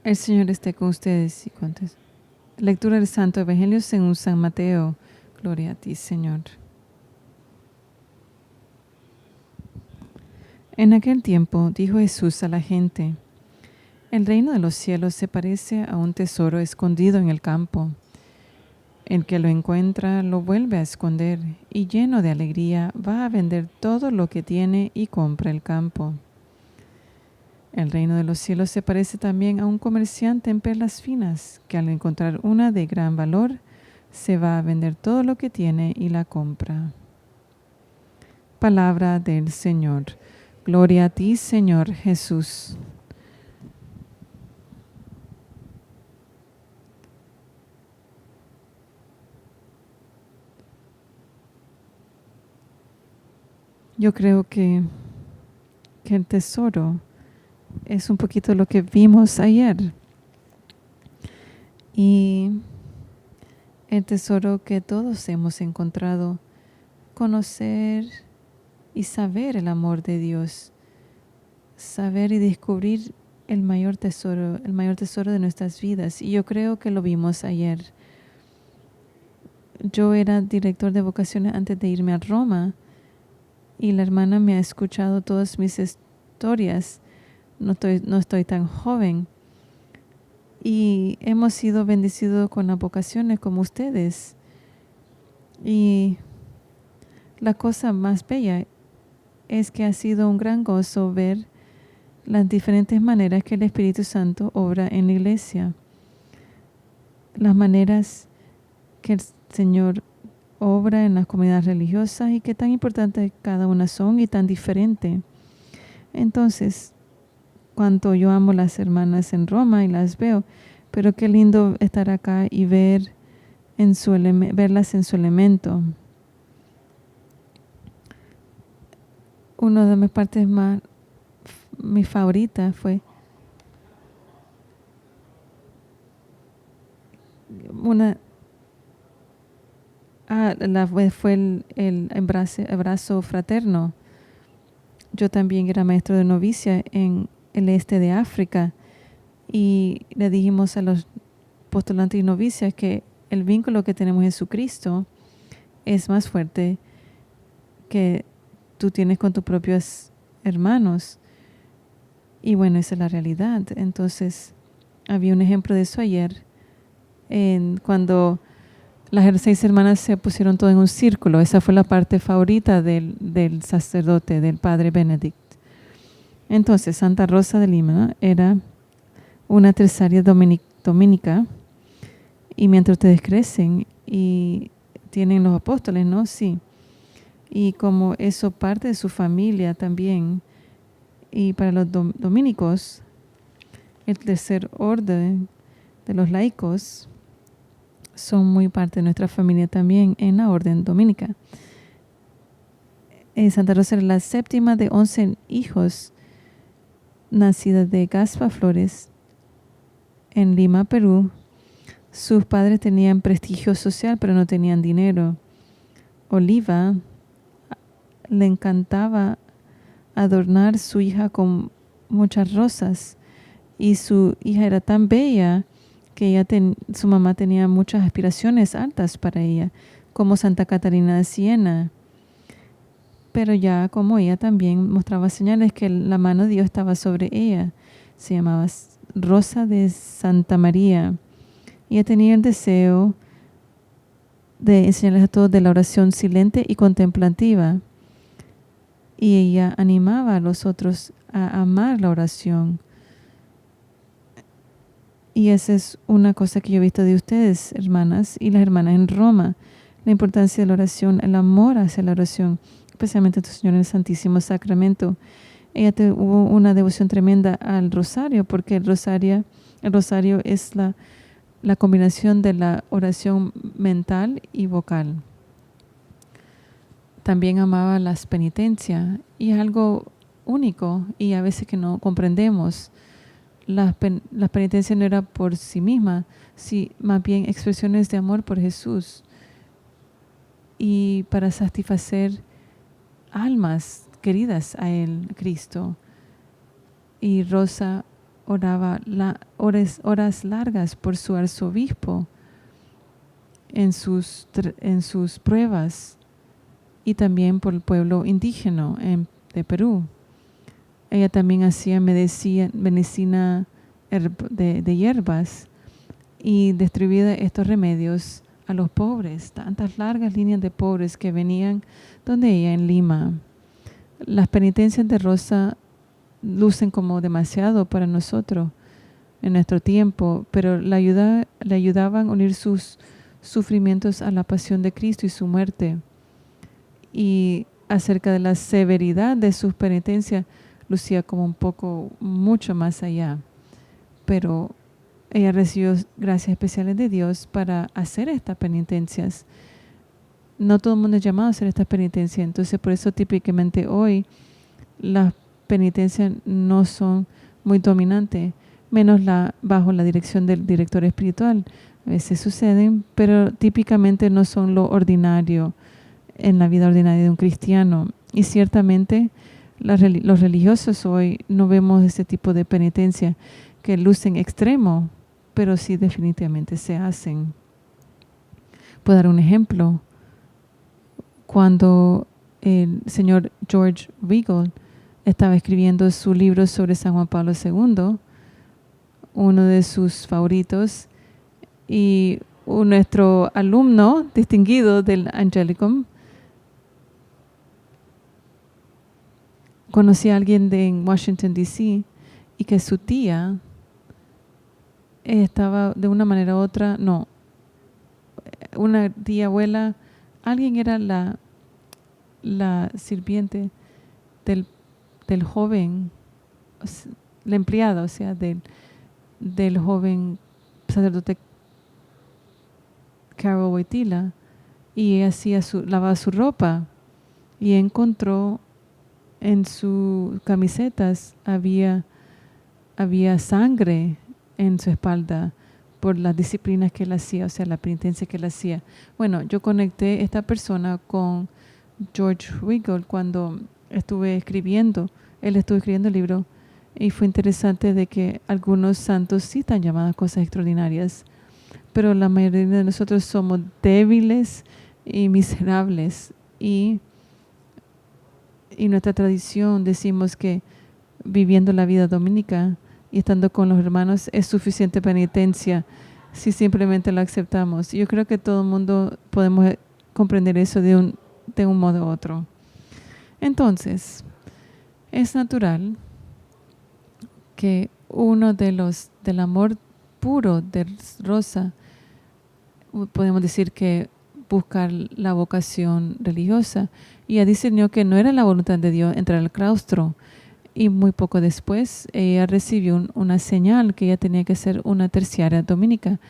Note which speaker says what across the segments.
Speaker 1: El Señor esté con ustedes y con ustedes. Lectura del Santo Evangelio según San Mateo. Gloria a ti, Señor. En aquel tiempo dijo Jesús a la gente: el reino de los cielos se parece a un tesoro escondido en el campo. El que lo encuentra lo vuelve a esconder y lleno de alegría va a vender todo lo que tiene y compra el campo. El reino de los cielos se parece también a un comerciante en perlas finas que al encontrar una de gran valor se va a vender todo lo que tiene y la compra. Palabra del Señor. Gloria a ti, Señor Jesús. Yo creo que el tesoro es un poquito lo que vimos ayer. Y el tesoro que todos hemos encontrado, conocer y saber el amor de Dios, saber y descubrir el mayor tesoro de nuestras vidas. Y yo creo que lo vimos ayer. Yo era director de vocaciones antes de irme a Roma y la hermana me ha escuchado todas mis historias. No estoy tan joven. Y hemos sido bendecidos con las vocaciones como ustedes. Y la cosa más bella es que ha sido un gran gozo ver las diferentes maneras que el Espíritu Santo obra en la iglesia. Las maneras que el Señor obra en las comunidades religiosas y que tan importantes cada una son y tan diferentes. Entonces, cuanto yo amo las hermanas en Roma y las veo, pero qué lindo estar acá y verlas en su elemento. Una de mis partes mi favorita fue fue el abrazo fraterno. Yo también era maestro de novicia en el este de África y le dijimos a los postulantes y novicias que el vínculo que tenemos en Jesucristo es más fuerte que tú tienes con tus propios hermanos. Y bueno, esa es la realidad. Entonces, había un ejemplo de eso ayer, cuando las 6 hermanas se pusieron todo en un círculo. Esa fue la parte favorita del sacerdote, del padre Benedict. Entonces, Santa Rosa de Lima era una terciaria dominica. Y mientras ustedes crecen y tienen los apóstoles, ¿no? Sí. Y como eso parte de su familia también. Y para los dominicos, el tercer orden de los laicos son muy parte de nuestra familia también en la orden dominica. Santa Rosa era la séptima de 11 hijos, nacida de Gaspa Flores en Lima, Perú. Sus padres tenían prestigio social, pero no tenían dinero. Oliva le encantaba adornar su hija con muchas rosas y su hija era tan bella que su mamá tenía muchas aspiraciones altas para ella, como Santa Catarina de Siena. Pero ya como ella también mostraba señales que la mano de Dios estaba sobre ella. Se llamaba Rosa de Santa María. Ella tenía el deseo de enseñarles a todos de la oración silente y contemplativa. Y ella animaba a los otros a amar la oración. Y esa es una cosa que yo he visto de ustedes, hermanas, y las hermanas en Roma. La importancia de la oración, el amor hacia la oración, especialmente tu Señor en el Santísimo Sacramento. Ella hubo una devoción tremenda al rosario, porque el rosario es la combinación de la oración mental y vocal. También amaba las penitencias, y es algo único y a veces que no comprendemos. Las penitencias no eran por sí mismas, sí, más bien expresiones de amor por Jesús y para satisfacer almas queridas a Él, Cristo. Y Rosa oraba horas largas por su arzobispo en sus pruebas y también por el pueblo indígena de Perú. Ella también hacía medicina de hierbas y distribuía estos remedios a los pobres, tantas largas líneas de pobres que venían donde ella en Lima. Las penitencias de Rosa lucen como demasiado para nosotros en nuestro tiempo, pero le ayudaban a unir sus sufrimientos a la pasión de Cristo y su muerte. Y acerca de la severidad de sus penitencias, lucía como un poco, mucho más allá. Pero ella recibió gracias especiales de Dios para hacer estas penitencias. No todo el mundo es llamado a hacer estas penitencias, entonces por eso típicamente hoy las penitencias no son muy dominantes, menos bajo la dirección del director espiritual. A veces suceden, pero típicamente no son lo ordinario en la vida ordinaria de un cristiano. Y ciertamente los religiosos hoy no vemos este tipo de penitencia que lucen extremo, pero sí definitivamente se hacen. Puedo dar un ejemplo. Cuando el señor George Weigel estaba escribiendo su libro sobre San Juan Pablo II, uno de sus favoritos, y nuestro alumno distinguido del Angelicum, conocí a alguien en Washington, D.C., y que su tía estaba de una manera u otra, una tía abuela, alguien era la sirviente del joven, la empleada, o sea, del joven sacerdote Carol Wojtyla, y lavaba su ropa y encontró en sus camisetas había sangre en su espalda por las disciplinas que él hacía, o sea, la penitencia que él hacía. Bueno, yo conecté esta persona con George Weigel cuando él estuvo escribiendo el libro, y fue interesante de que algunos santos sí están llamados a cosas extraordinarias, pero la mayoría de nosotros somos débiles y miserables, y nuestra tradición decimos que viviendo la vida dominica y estando con los hermanos es suficiente penitencia si simplemente lo aceptamos. Yo creo que todo el mundo podemos comprender eso de un modo u otro. Entonces, es natural que uno del amor puro de Rosa, podemos decir que buscar la vocación religiosa, y ella discernió que no era la voluntad de Dios entrar al claustro, y muy poco después ella recibió una señal que ella tenía que ser una terciaria dominica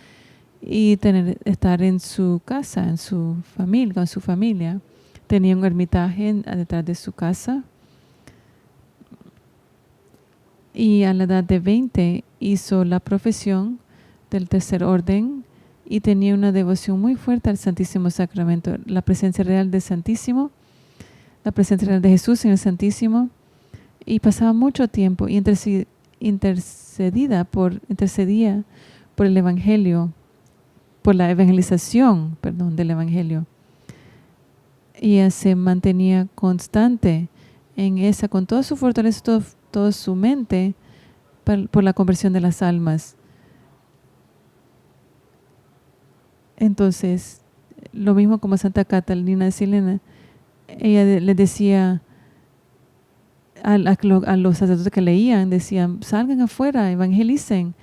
Speaker 1: y estar en su casa, en su familia, con su familia. Tenía un ermitaje detrás de su casa, y a la edad de 20 hizo la profesión del tercer orden y tenía una devoción muy fuerte al Santísimo Sacramento, la presencia real del Santísimo, la presencia real de Jesús en el Santísimo, y pasaba mucho tiempo y intercedía por el Evangelio, por la evangelización, del Evangelio. Y ella se mantenía constante en esa, con toda su fortaleza, toda su mente, por la conversión de las almas. Entonces, lo mismo como Santa Catalina de Siena, ella le decía a los sacerdotes que leían, decían, salgan afuera, evangelicen.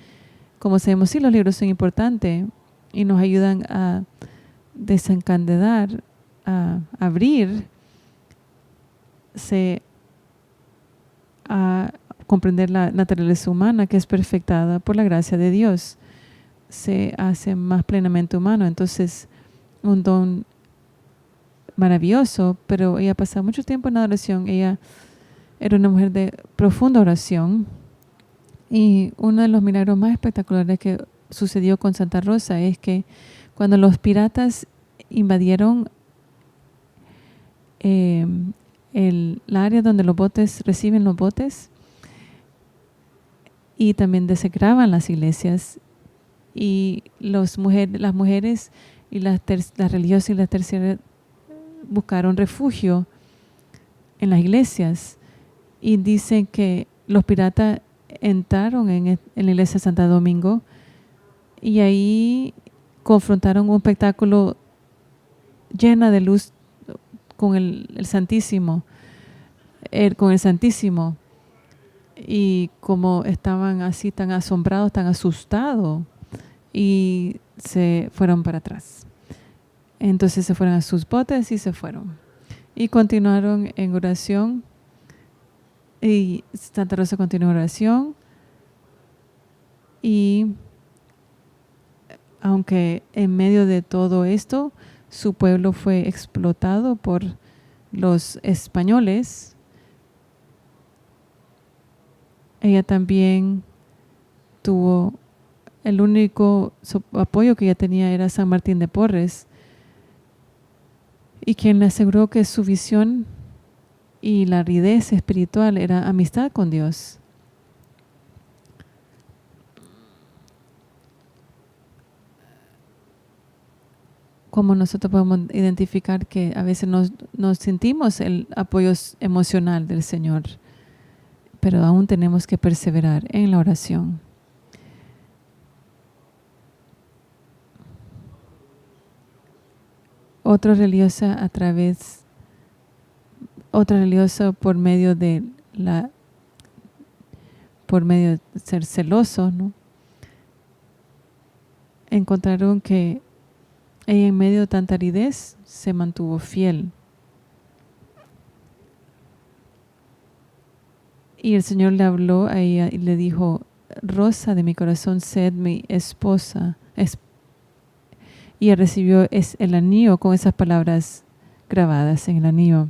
Speaker 1: Como sabemos, sí, los libros son importantes y nos ayudan a desencadenar, a abrirse a comprender la naturaleza humana, que es perfectada por la gracia de Dios. Se hace más plenamente humano. Entonces, un don maravilloso, pero ella pasaba mucho tiempo en la oración. Ella era una mujer de profunda oración, y uno de los milagros más espectaculares que sucedió con Santa Rosa es que cuando los piratas invadieron el área donde los botes reciben los botes, y también desecraban las iglesias, y las mujeres y las religiosas y las terciarias buscaron refugio en las iglesias, y dicen que los piratas entraron en la iglesia de Santo Domingo y ahí confrontaron un espectáculo llena de luz con el Santísimo, con el Santísimo, y como estaban así tan asombrados, tan asustados, y se fueron para atrás. Entonces se fueron a sus botes y se fueron. Y continuaron en oración. Y Santa Rosa continuó en oración. Y aunque en medio de todo esto, su pueblo fue explotado por los españoles, ella también tuvo el único apoyo que ella tenía era San Martín de Porres, y quien le aseguró que su visión y la aridez espiritual era amistad con Dios. Como nosotros podemos identificar que a veces nos sentimos el apoyo emocional del Señor, pero aún tenemos que perseverar en la oración. Otra religiosa por medio de ser celoso, ¿no? Encontraron que ella en medio de tanta aridez se mantuvo fiel. Y el Señor le habló a ella y le dijo: Rosa de mi corazón, sed mi esposa. Y ella recibió el anillo con esas palabras grabadas en el anillo.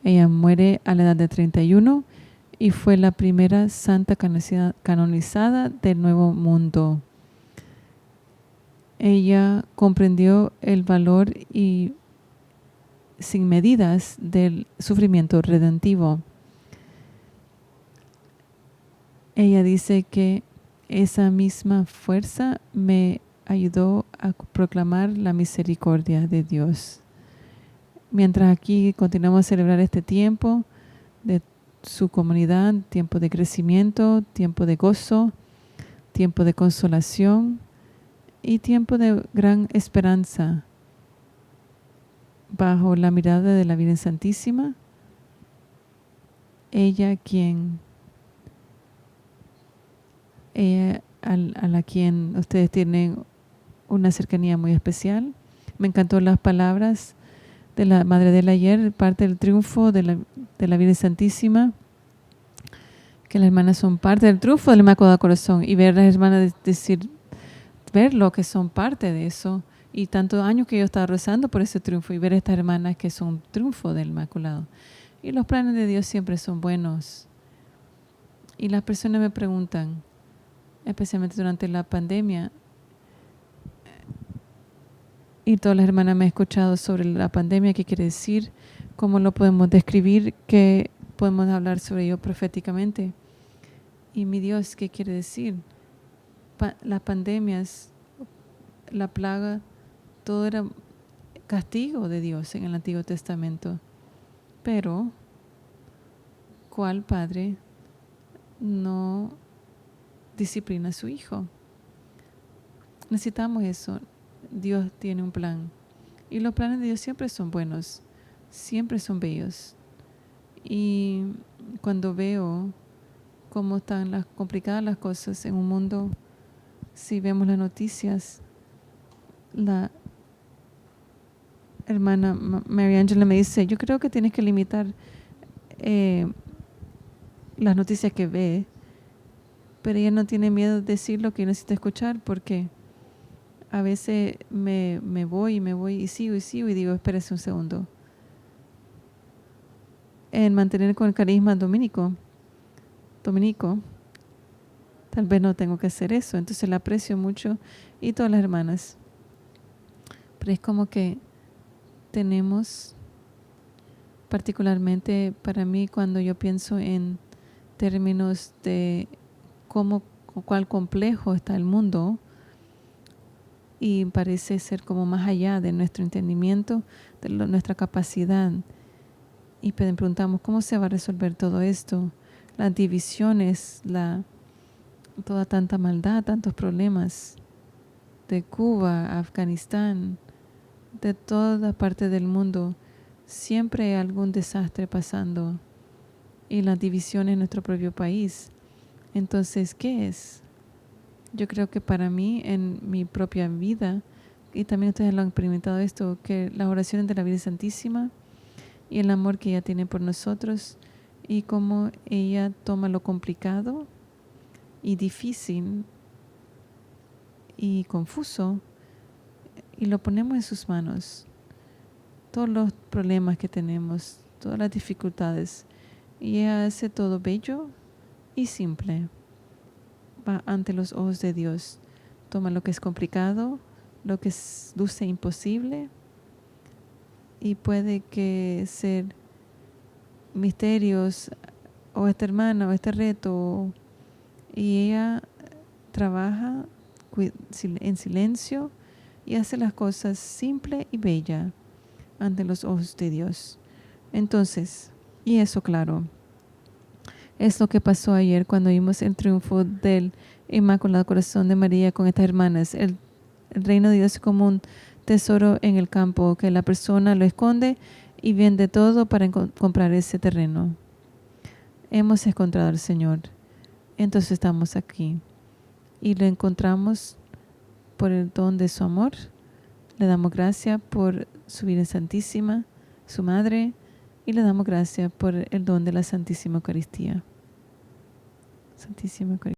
Speaker 1: Ella muere a la edad de 31 y fue la primera santa canonizada del Nuevo Mundo. Ella comprendió el valor y sin medidas del sufrimiento redentivo. Ella dice que esa misma fuerza me ayudó a proclamar la misericordia de Dios. Mientras aquí continuamos a celebrar este tiempo de su comunidad, tiempo de crecimiento, tiempo de gozo, tiempo de consolación y tiempo de gran esperanza, bajo la mirada de la Virgen Santísima, ella a la quien ustedes tienen una cercanía muy especial. Me encantó las palabras de la Madre del ayer, parte del triunfo de la Virgen Santísima, que las hermanas son parte del triunfo del Inmaculado Corazón, y ver a las hermanas ver lo que son parte de eso, y tantos años que yo estaba rezando por ese triunfo, y ver a estas hermanas que son triunfo del Inmaculado. Y los planes de Dios siempre son buenos. Y las personas me preguntan, especialmente durante la pandemia, y todas las hermanas me han escuchado sobre la pandemia, qué quiere decir, cómo lo podemos describir, qué podemos hablar sobre ello proféticamente. Y mi Dios, ¿qué quiere decir? Las pandemias, la plaga, todo era castigo de Dios en el Antiguo Testamento. Pero, ¿cuál padre no disciplina a su hijo? Necesitamos eso. Dios tiene un plan. Y los planes de Dios siempre son buenos, siempre son bellos. Y cuando veo cómo están complicadas las cosas en un mundo, si vemos las noticias, la hermana Mary Angela me dice, yo creo que tienes que limitar las noticias que ve, pero ella no tiene miedo de decir lo que necesita escuchar, porque a veces me voy y sigo y digo, espérese un segundo. En mantener con el carisma dominico, tal vez no tengo que hacer eso, entonces la aprecio mucho, y todas las hermanas. Pero es como que tenemos, particularmente para mí, cuando yo pienso en términos de cuál complejo está el mundo y parece ser como más allá de nuestro entendimiento, de nuestra capacidad. Y preguntamos, ¿cómo se va a resolver todo esto? Las divisiones, toda tanta maldad, tantos problemas de Cuba, Afganistán, de toda parte del mundo. Siempre hay algún desastre pasando y las divisiones en nuestro propio país. Entonces, ¿qué es? Yo creo que para mí, en mi propia vida, y también ustedes lo han experimentado esto, que las oraciones de la Virgen Santísima y el amor que ella tiene por nosotros y cómo ella toma lo complicado y difícil y confuso y lo ponemos en sus manos. Todos los problemas que tenemos, todas las dificultades, y ella hace todo bello y simple. Va ante los ojos de Dios. Toma lo que es complicado, lo que luce imposible, y puede que ser misterios o esta hermana o este reto, y ella trabaja en silencio y hace las cosas simple y bella ante los ojos de Dios. Entonces, y eso claro, es lo que pasó ayer cuando vimos el triunfo del Inmaculado Corazón de María con estas hermanas. El reino de Dios es como un tesoro en el campo, que la persona lo esconde y vende todo para comprar ese terreno. Hemos encontrado al Señor, entonces estamos aquí y lo encontramos por el don de su amor. Le damos gracias por su Virgen Santísima, su Madre, y le damos gracias por el don de la Santísima Eucaristía. Santísima Eucaristía.